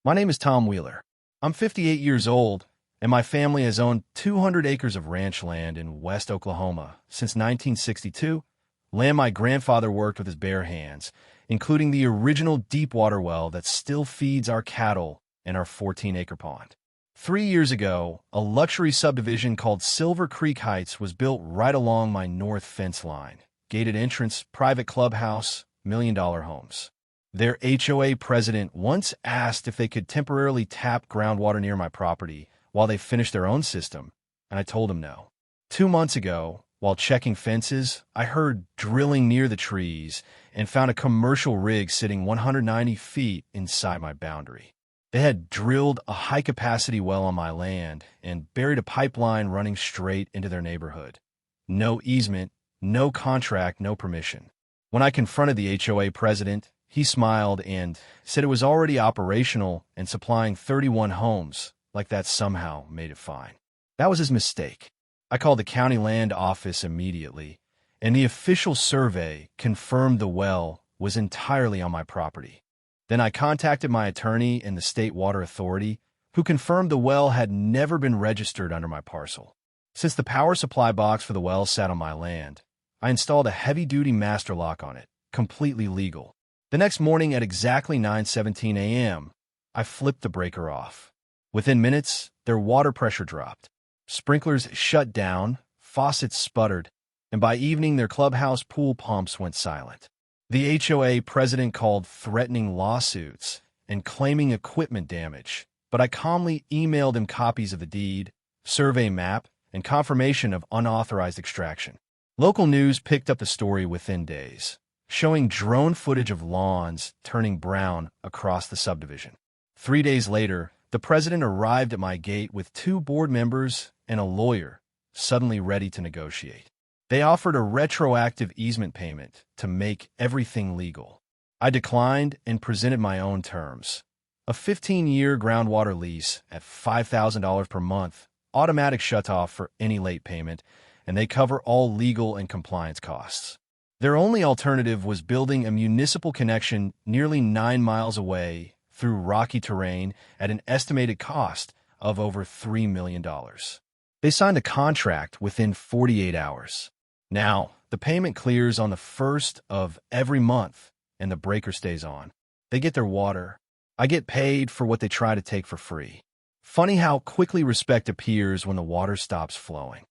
My name is Tom Wheeler. I'm 58 years old, and my family has owned 200 acres of ranch land in West Oklahoma since 1962, land my grandfather worked with his bare hands, including the original deep-water well that still feeds our cattle and our 14-acre pond. 3 years ago, a luxury subdivision called Silver Creek Heights was built right along my north fence line. Gated entrance, private clubhouse, million-dollar homes. Their HOA president once asked if they could temporarily tap groundwater near my property while they finished their own system, and I told him no. 2 months ago, while checking fences, I heard drilling near the trees and found a commercial rig sitting 190 feet inside my boundary. They had drilled a high-capacity well on my land and buried a pipeline running straight into their neighborhood. No easement, no contract, no permission. When I confronted the HOA president, he smiled and said it was already operational and supplying 31 homes, like that somehow made it fine. That was his mistake. I called the county land office immediately, and the official survey confirmed the well was entirely on my property. Then I contacted my attorney in the State Water Authority, who confirmed the well had never been registered under my parcel. Since the power supply box for the well sat on my land, I installed a heavy-duty master lock on it, completely legal. The next morning at exactly 9:17 a.m., I flipped the breaker off. Within minutes, their water pressure dropped. Sprinklers shut down, faucets sputtered, and by evening their clubhouse pool pumps went silent. The HOA president called threatening lawsuits and claiming equipment damage, but I calmly emailed him copies of the deed, survey map, and confirmation of unauthorized extraction. Local news picked up the story within days, showing drone footage of lawns turning brown across the subdivision. 3 days later, the president arrived at my gate with 2 board members and a lawyer, suddenly ready to negotiate. They offered a retroactive easement payment to make everything legal. I declined and presented my own terms. A 15-year groundwater lease at $5,000 per month, automatic shutoff for any late payment, and they cover all legal and compliance costs. Their only alternative was building a municipal connection nearly 9 miles away through rocky terrain at an estimated cost of over $3 million. They signed a contract within 48 hours. Now, the payment clears on the 1st of every month, and the breaker stays on. They get their water. I get paid for what they try to take for free. Funny how quickly respect appears when the water stops flowing.